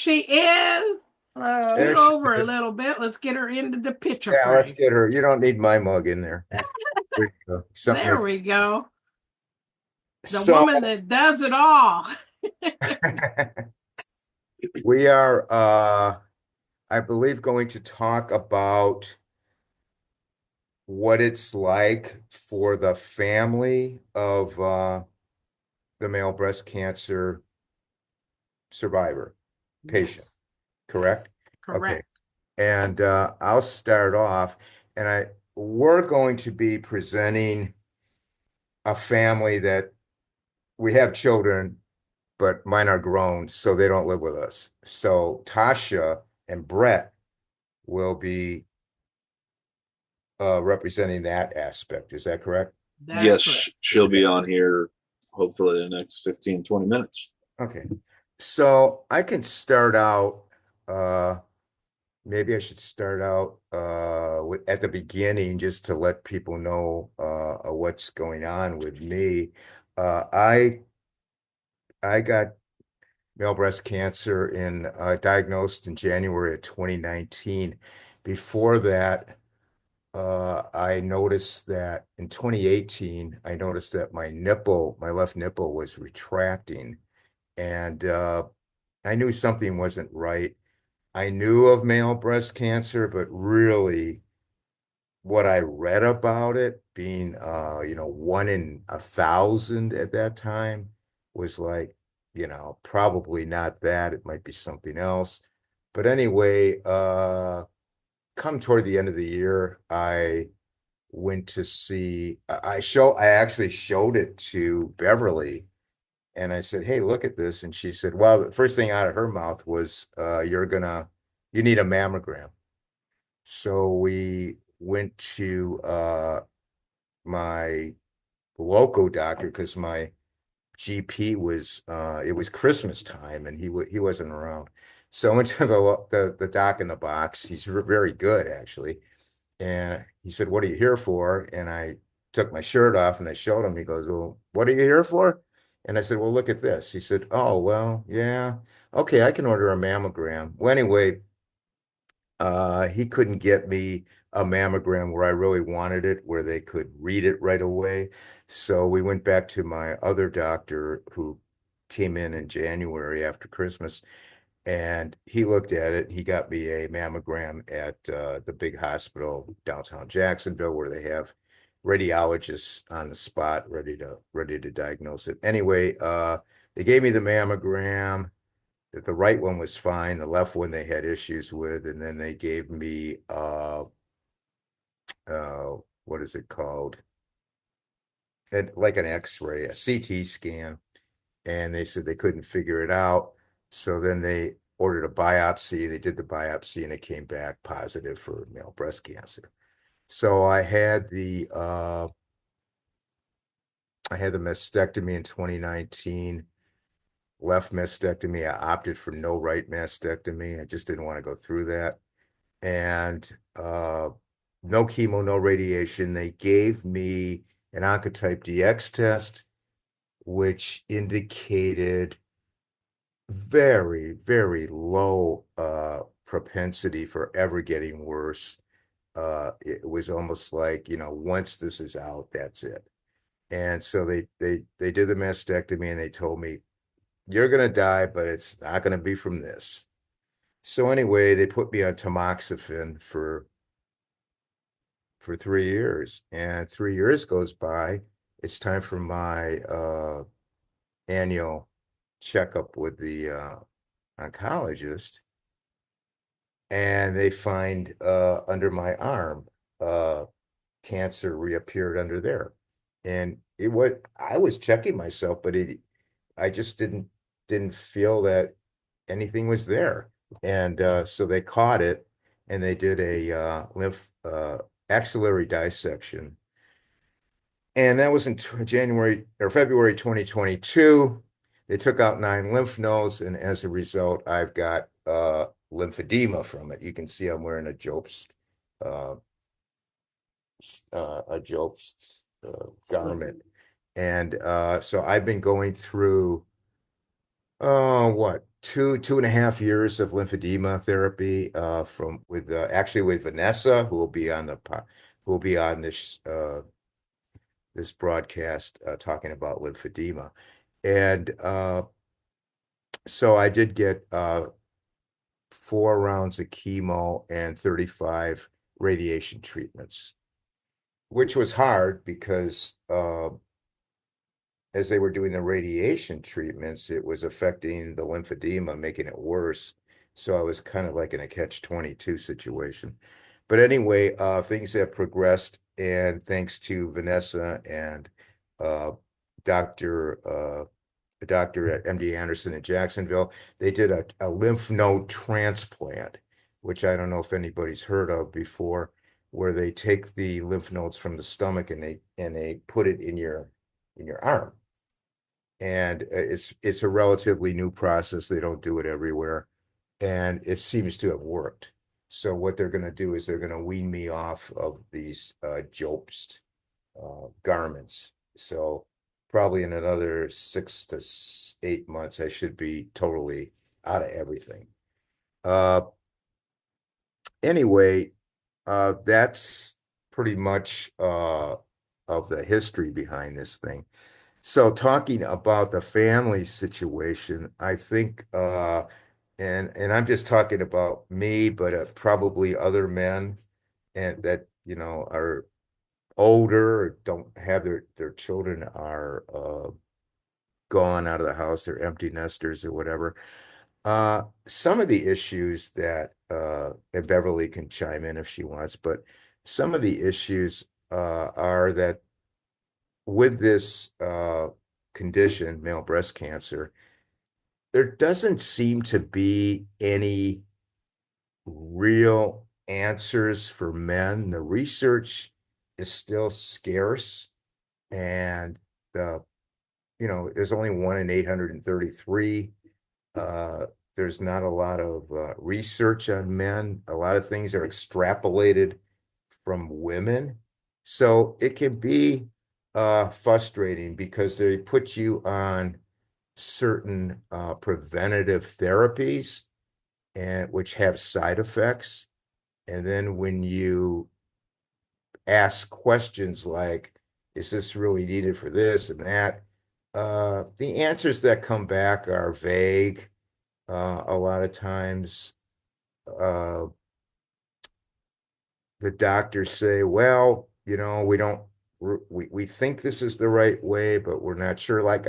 she is. There Scoot she over a is. little bit. Let's get her into the picture Yeah, let's frame. get her. You don't need my mug in there. There you go. Something There that. we go. The So woman that does it all. we are, I believe, going to talk about what it's like for the family of the male breast cancer survivor patient, Yes, correct? Okay. correct. And I'll start off, and we're going to be presenting a family that we have children, but mine are grown, so they don't live with us. So Tasha and Brett will be representing that aspect. Is that correct? That's Yes, correct. she'll Okay. be on here hopefully in the next 15, 20 minutes. Okay. So I can start out, maybe I should start out at the beginning just to let people know what's going on with me. Uh, I I got male breast cancer in diagnosed in January of 2019. Before that, I noticed that in 2018, I noticed that my left nipple was retracting, and I knew something wasn't right. I knew of male breast cancer, but really what I read about it being, 1 in 1,000 at that time was like, probably not that. It might be something else. But anyway, come toward the end of the year, I went to see, I actually showed it to Beverly and I said, "Hey, look at this." And she said, well, the first thing out of her mouth was, you need a mammogram. So we went to my local doctor because my GP it was Christmas time and he wasn't around. So I went to the doc in the box. He's very good actually. And he said, "What are you here for?" And I took my shirt off and I showed him. He goes, "Well, what are you here for?" And I said, "Well, look at this." He said, "Oh, well, yeah. Okay, I can order a mammogram." Well, anyway, he couldn't get me a mammogram where I really wanted it, where they could read it right away. So we went back to my other doctor who came in January after Christmas, and he looked at it. He got me a mammogram at the big hospital downtown Jacksonville, where they have radiologists on the spot, ready to diagnose it. Anyway, they gave me the mammogram that the right one was fine, the left one they had issues with, and then they gave me what is it called? Like an X-ray, a CT scan, and they said they couldn't figure it out. So then they ordered a biopsy. They did the biopsy and it came back positive for male breast cancer. So I had the mastectomy in 2019, left mastectomy. I opted for no right mastectomy. I just didn't want to go through that. And no chemo, no radiation. They gave me an Oncotype DX test, which indicated very, very low propensity for ever getting worse. It was almost like, once this is out, that's it. And so they did the mastectomy and they told me, you're gonna die, but it's not gonna be from this. So anyway, they put me on tamoxifen for 3 years. And 3 years goes by. It's time for my annual checkup with the oncologist. And they find under my arm, cancer reappeared under there. And I was checking myself, but I just didn't feel that anything was there. And so they caught it and they did a lymph axillary dissection. And that was in January or February 2022. They took out 9 lymph nodes, and as a result, I've got lymphedema from it. You can see I'm wearing uh, a Jobst garment. And so I've been going through, what, two and a half years of lymphedema therapy from with actually with Vanessa, who will be on this broadcast talking about lymphedema. And so I did get 4 rounds of chemo and 35 radiation treatments, which was hard because as they were doing the radiation treatments, it was affecting the lymphedema, making it worse. So I was kind of like in a catch-22 situation. But anyway, things have progressed, and thanks to Vanessa and uh, Dr. A doctor at MD Anderson in Jacksonville, they did a lymph node transplant, which I don't know if anybody's heard of before, where they take the lymph nodes from the stomach and they put it in your arm. And it's a relatively new process. They don't do it everywhere, and it seems to have worked. So what they're going to do is they're going to wean me off of these Jobst garments. So probably in another 6 to 8 months, I should be totally out of everything. Anyway, that's pretty much of the history behind this thing. So talking about the family situation, I think, and I'm just talking about me, but probably other men and that, are older or don't have their children are gone out of the house, they're empty nesters or whatever. Some of the issues that and Beverly can chime in if she wants, but some of the issues are that with this condition, male breast cancer, there doesn't seem to be any real answers for men. The research is still scarce, and there's only 1 in 833. There's not a lot of research on men. A lot of things are extrapolated from women. So it can be frustrating because they put you on certain preventative therapies and which have side effects. And then when you ask questions like, is this really needed for this and that? The answers that come back are vague. A lot of times, the doctors say, well, we think this is the right way, but we're not sure. Like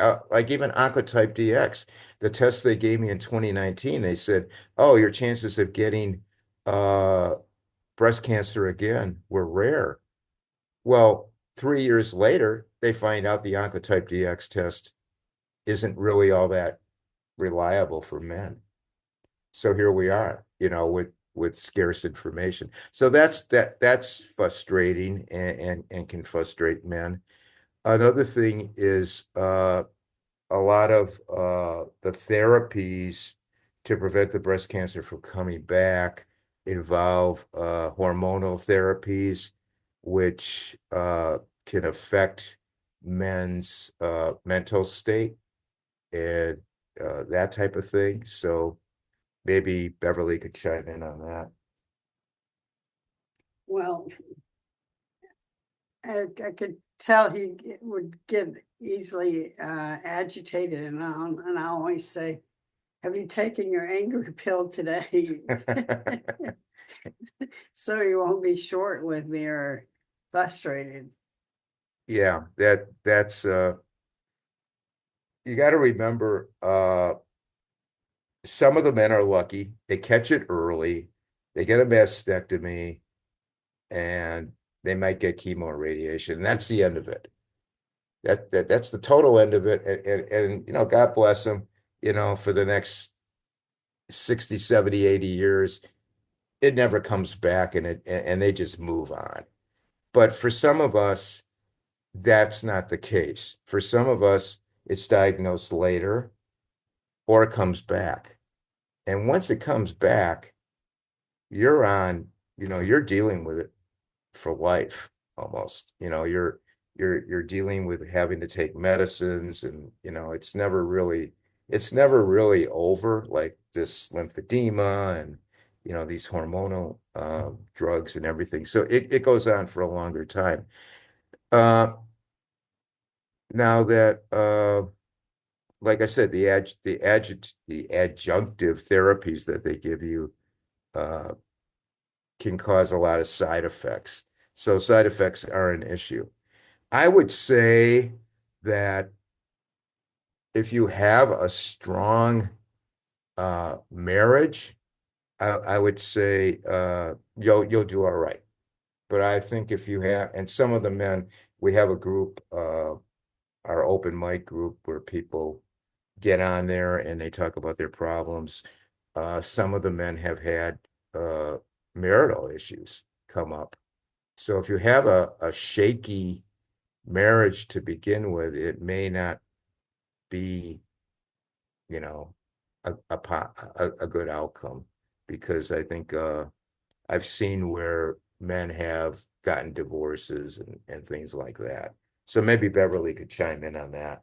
even Oncotype DX, the test they gave me in 2019, they said, oh, your chances of getting breast cancer again were rare. Well, 3 years later, they find out the Oncotype DX test isn't really all that reliable for men. So here we are, with scarce information. So that's frustrating and can frustrate men. Another thing is a lot of the therapies to prevent the breast cancer from coming back involve hormonal therapies, which can affect men's mental state and that type of thing. So maybe Beverly could chime in on that. Well, I could tell would get easily agitated, and I always say, have you taken your anger pill today? So you won't be short with me or frustrated. Yeah, that's you got to remember some of the men are lucky. They catch it early. They get a mastectomy and they might get chemo or radiation. And that's the end of it. That's the total end of it. And God bless them, for the next 60, 70, 80 years, it never comes back and they just move on. But for some of us, that's not the case. For some of us, it's diagnosed later or it comes back. And once it comes back, you're dealing with it for life almost. You're dealing with having to take medicines and it's never really it's never really over, like this lymphedema and these hormonal drugs and everything. So it goes on for a longer time. Uh, Now that like I said, the adjunctive therapies that they give you uh can cause a lot of side effects. So side effects are an issue. I would say that if you have a strong marriage, I would say you'll do all right. But I think if you have, and some of the men, we have a group, our open mic group, where people get on there and they talk about their problems. Some of the men have had uh, marital issues come up. So if you have a shaky marriage to begin with, it may not be, you know, a good outcome, because I think I've seen where men have gotten divorces and things like that. So maybe Beverly could chime in on that.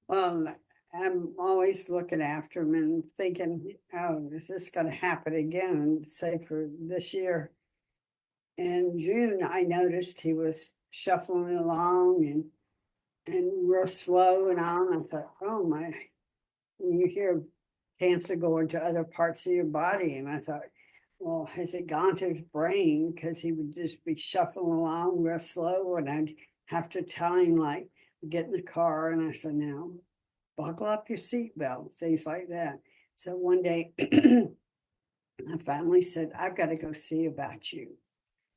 Well, I'm always looking after him and thinking, oh, is this gonna happen again, say for this year? In June, I noticed he was shuffling along and real slow and on. I thought, oh my, and you hear cancer going to other parts of your body. And I thought, well, has it gone to his brain? Because he would just be shuffling along real slow. And I'd have to tell him, like, get in the car. And I said, now, buckle up your seatbelt, things like that. So one day, I finally said, I've got to go see about you.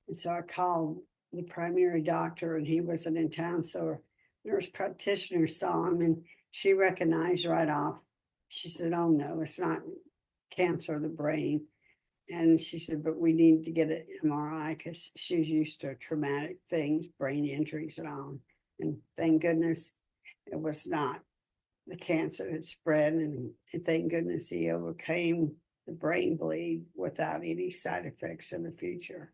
And so I called the primary doctor, and he wasn't in town. So a nurse practitioner saw him, and she recognized right off. She said, oh no, it's not cancer of the brain. And she said, but we need to get an MRI because she's used to traumatic things, brain injuries and all. And thank goodness it was not. The cancer had spread, and thank goodness he overcame the brain bleed without any side effects in the future.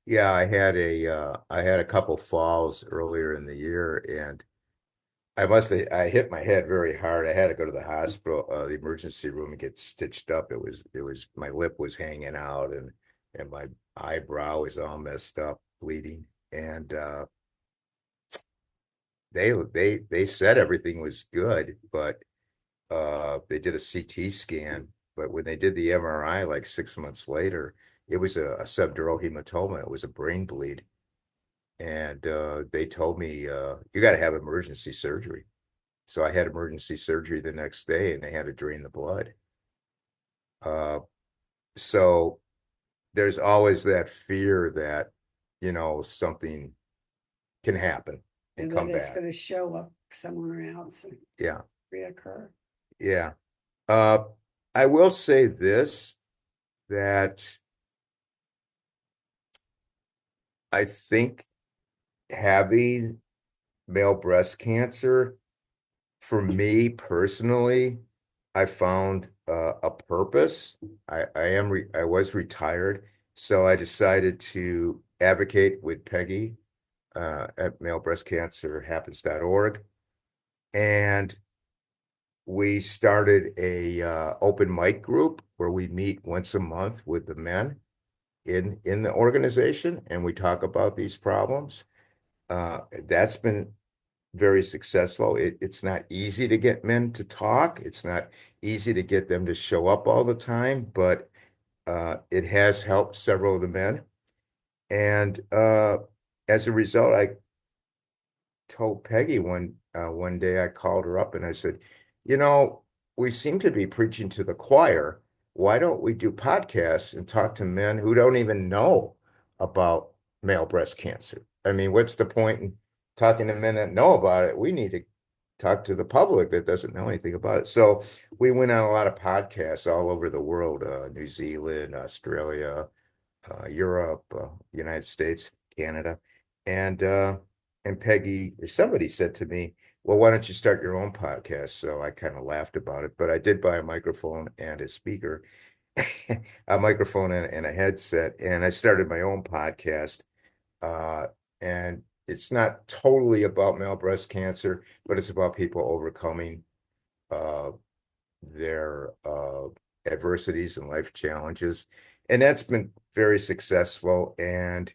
Yeah, I had a couple falls earlier in the year, and I hit my head very hard. I had to go to the hospital, the emergency room, and get stitched up. It was my lip was hanging out, and my eyebrow was all messed up, bleeding. And they said everything was good, but they did a CT scan. But when they did the MRI like 6 months later, it was a subdural hematoma. It was a brain bleed. And they told me you got to have emergency surgery. So I had emergency surgery the next day, and they had to drain the blood. Uh, so there's always that fear that, something can happen and And then come it's back. gonna show up somewhere else and Yeah, reoccur. yeah. Uh, I will say this, that I think having male breast cancer, for me personally, I found a purpose. I was retired, so I decided to advocate with Peggy at malebreastcancerhappens.org, and we started a open mic group where we meet once a month with the men in the organization, and we talk about these problems. That's been very successful. It's not easy to get men to talk. It's not easy to get them to show up all the time, but it has helped several of the men. And as a result, I told Peggy one day, I called her up and I said, we seem to be preaching to the choir. Why don't we do podcasts and talk to men who don't even know about male breast cancer? I mean, what's the point in talking to men that know about it? We need to talk to the public that doesn't know anything about it. So we went on a lot of podcasts all over the world, New Zealand, Australia, Europe, United States, Canada, and uh, and Peggy, or somebody said to me, "Well, why don't you start your own podcast?" So I kind of laughed about it, but I did buy a microphone and a speaker, a microphone and a headset, and I started my own podcast. Uh, and it's not totally about male breast cancer, but it's about people overcoming their adversities and life challenges. And that's been very successful. And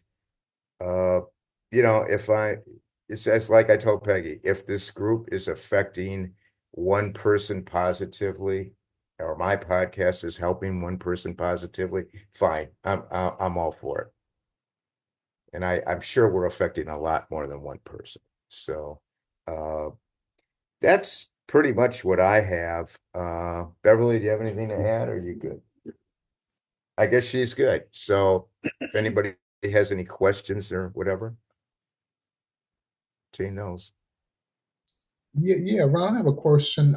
you know, it's like I told Peggy, if this group is affecting one person positively, or my podcast is helping one person positively, fine. I'm all for it. And I'm sure we're affecting a lot more than one person. So that's pretty much what I have. Beverly, do you have anything to add, or are you good? I guess she's good. So if anybody has any questions or whatever, Jane knows. Yeah, Ron, I have a question.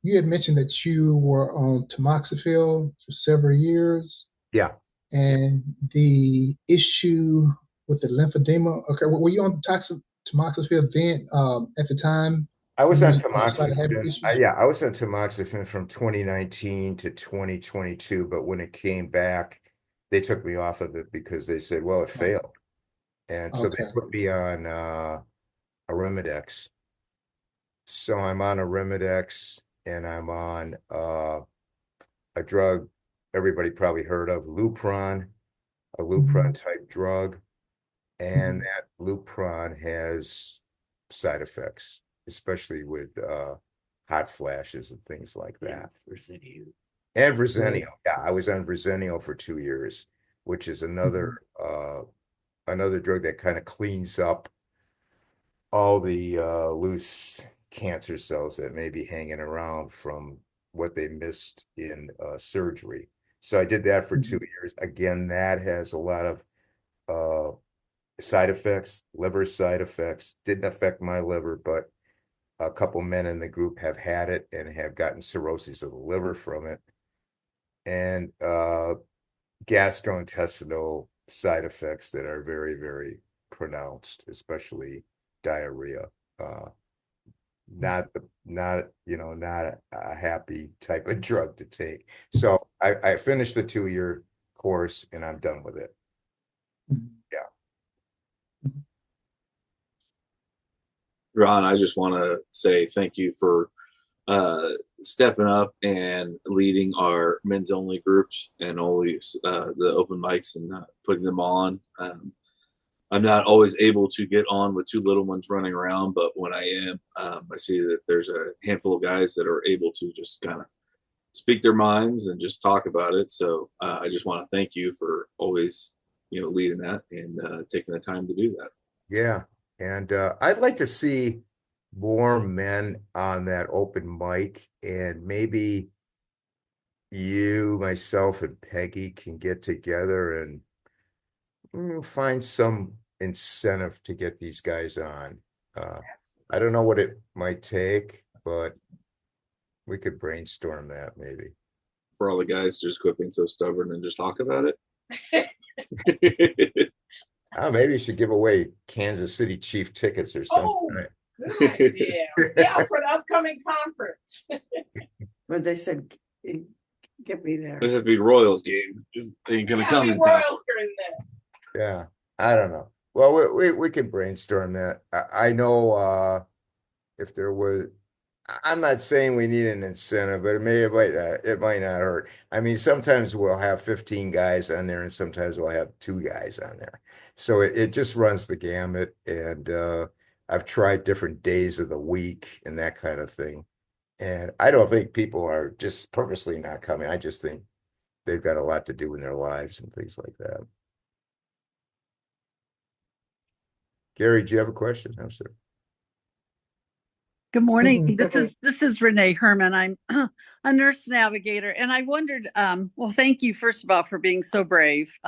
You had mentioned that you were on tamoxifen for several years, Yeah, and the issue with the lymphedema. Okay, were you on tamoxifen then at the time I was when on you started having tamoxifen. issues? Yeah, I was on tamoxifen from 2019 to 2022, but when it came back, they took me off of it because they said, well, it failed. And so they Okay. put me on Arimidex. So I'm on Arimidex, and I'm on a drug everybody probably heard of, Lupron, a Lupron Mhm. type drug. And Mhm. that Lupron has side effects, especially with hot flashes and things like that. And Verzenio. Yeah, I was on Verzenio for 2 years, which is Mhm. another drug that kind of cleans up all the loose cancer cells that may be hanging around from what they missed in surgery. So I did that for 2 years. Again, that has a lot of uh, side effects, liver side effects. Didn't affect my liver, but a couple men in the group have had it and have gotten cirrhosis of the liver from it. And gastrointestinal side effects that are very, very pronounced, especially diarrhea. Not a happy type of drug to take. So I finished the 2 year course and I'm done with it. Mhm. Yeah. Mhm. Ron, I just want to say thank you for uh, stepping up and leading our men's only groups and always the open mics and putting them on. I'm not always able to get on with two little ones running around, but when I am, I see that there's a handful of guys that are able to just kind of speak their minds and just talk about it. So I just want to thank you for always, leading that and taking the time to do that. Yeah. And I'd like to see more men on that open mic, and maybe you, myself, and Peggy can get together and find some incentive to get these guys on. I don't know what it might take, but we could brainstorm that maybe. For all the guys, just quit being so stubborn and just talk about it. Oh, maybe you should give away Kansas City Chief tickets or something. Oh, good idea. Yeah, for the upcoming conference. But they said, get me there. It has to be Royals game. Just ain't gonna Yeah, come in time. Royals are in there. Yeah, I don't know. Well, we can brainstorm that. I know if there was, I'm not saying we need an incentive, but it might not hurt. I mean, sometimes we'll have 15 guys on there, and sometimes we'll have 2 guys on there. So it just runs the gamut. And I've tried different days of the week and that kind of thing. And I don't think people are just purposely not coming. I just think they've got a lot to do in their lives and things like that. Gary, do you have a question? I'm sorry. Good morning. Mhm. This is Renee Herman. I'm a nurse navigator, and I wondered. Well, thank you first of all for being so brave.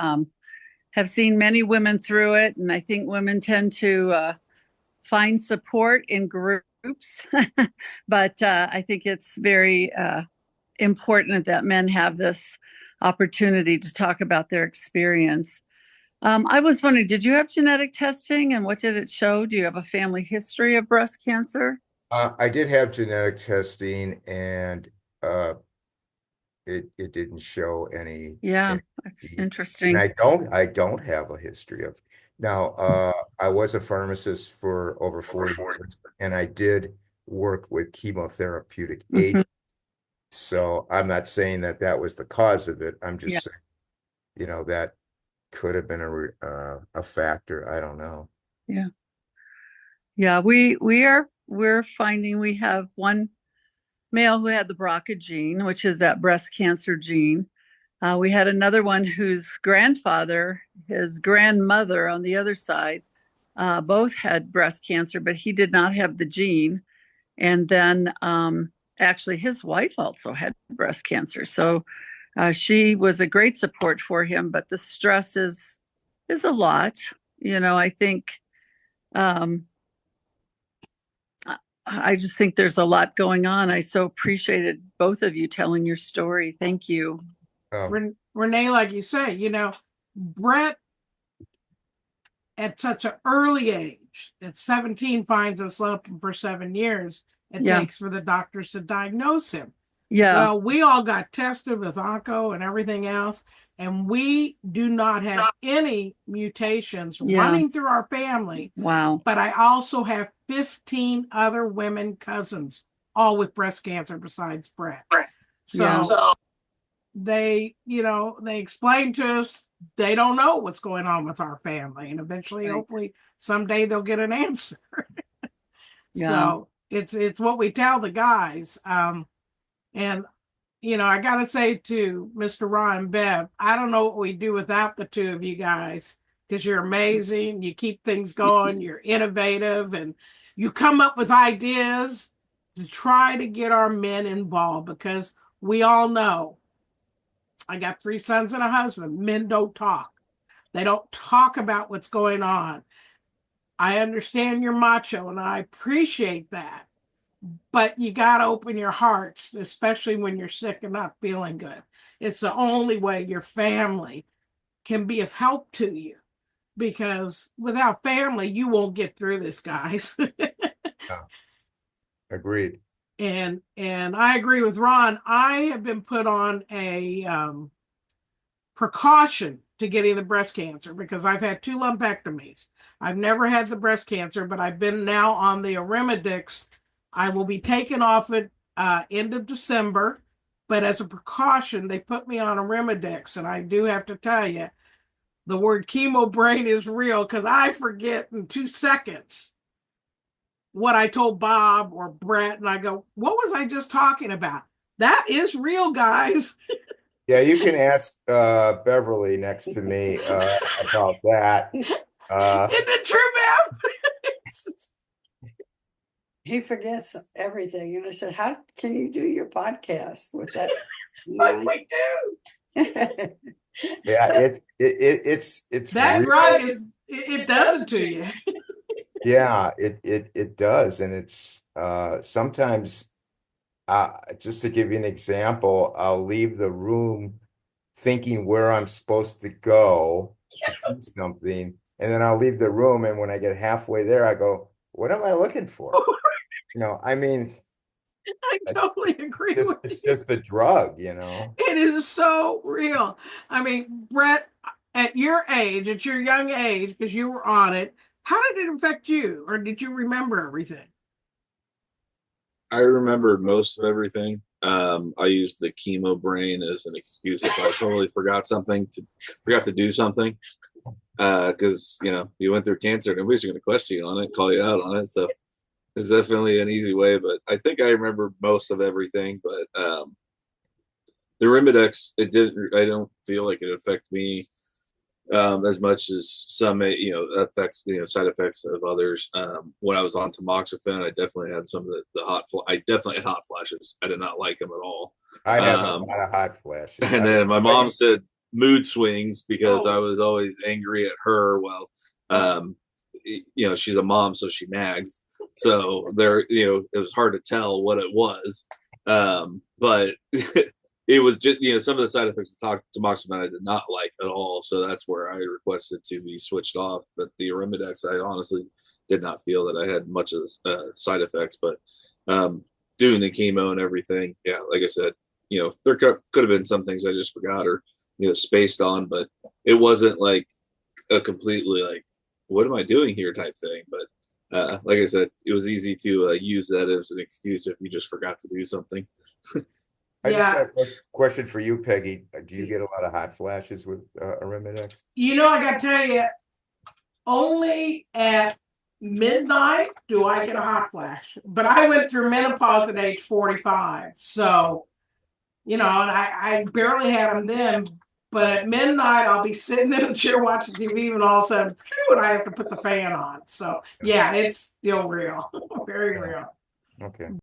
Have seen many women through it, and I think women tend to find support in groups. But I think it's very important that men have this opportunity to talk about their experience. I was wondering, did you have genetic testing, and what did it show? Do you have a family history of breast cancer? I did have genetic testing, and it didn't show any. Yeah, that's And interesting. I don't have a history of Now, I was a pharmacist for over 40 years, and I did work with chemotherapeutic Mhm. agents. So I'm not saying that that was the cause of it. I'm Yeah. just saying, that could have been a factor. I don't know. Yeah. Yeah. We're finding we have one male who had the BRCA gene, which is that breast cancer gene. We had another one whose grandfather, his grandmother on the other side, both had breast cancer, but he did not have the gene. And then actually, his wife also had breast cancer. So she was a great support for him, but the stress is a lot. I think um, I just think there's a lot going on. I so appreciated both of you telling your story. Thank you. Renee, like you say, Brett at such an early age, at 17, finds himself for 7 years. It Yeah. takes for the doctors to diagnose him. Yeah. Well, we all got tested with onco and everything else, and we do not have any mutations running through our family. Wow. But I also have 15 other women cousins, all with breast cancer besides Brett. So they explain to us they don't know what's going on with our family, and eventually, hopefully, someday they'll get an answer. So it's what we tell the guys. And I gotta say to Mr. Ron and Bev, I don't know what we do without the two of you guys, because you're amazing. You keep things going. You're innovative, and you come up with ideas to try to get our men involved, because we all know I got 3 sons and a husband. Men don't talk. They don't talk about what's going on. I understand you're macho, and I appreciate that. But you got to open your hearts, especially when you're sick and not feeling good. It's the only way your family can be of help to you, because without family, you won't get through this, guys. Yeah. Agreed. And I agree with Ron. I have been put on a precaution to getting the breast cancer because I've had 2 lumpectomies. I've never had the breast cancer, but I've been now on the Arimidex. I will be taken off it end of December, but as a precaution, they put me on Arimidex, and I do have to tell you, the word chemo brain is real, because I forget in 2 seconds what I told Bob or Brett, and I go, what was I just talking about? That is real, guys. Yeah, you can ask Beverly next to me about that. Isn't it true, Bev? He forgets everything. And I said, how can you do your podcast with that? Like we do. Yeah, it's That real. drug it does it to you. Yeah, it does, and it's sometimes just to give you an example, I'll leave the room thinking where I'm supposed to go to do something, and then I'll leave the room, and when I get halfway there, I go, "What am I looking for?" I mean, I totally agree with it's you. just the drug, It is so real. I mean, Brett, at your age, at your young age, because you were on it, how did it affect you? Or did you remember everything? I remembered most of everything. I used the chemo brain as an excuse if I totally forgot to do something. Because you went through cancer, nobody's going to question you on it, call you out on it. So it's definitely an easy way. But I think I remember most of everything. But the Arimidex, it didn't. I don't feel like it affected me as much as some effects, side effects of others. When I was on tamoxifen, I definitely had some of the I definitely had hot flashes. I did not like them at all. I have a lot of hot flashes. And then my mom said mood swings because I was always angry at her. Well, she's a mom, so she nags. So there, it was hard to tell what it was. But it was just, some of the side effects of tamoxifen I did not like at all. So that's where I requested to be switched off. But the Arimidex, I honestly did not feel that I had much of the side effects. But doing the chemo and everything, yeah, like I said, there could have been some things I just forgot or, spaced on, but it wasn't like a completely like what am I doing here type thing. But like I said, it was easy to use that as an excuse if you just forgot to do something. I just Yeah. got a question for you, Peggy. Do you get a lot of hot flashes with Arimidex? I got to tell you, only at midnight do I get a hot flash. But I went through menopause at age 45. So, and I barely had them then. But at midnight, I'll be sitting in the chair watching TV, and all of a sudden, and I have to put the fan on. So, yeah, it's still real, very real. Okay.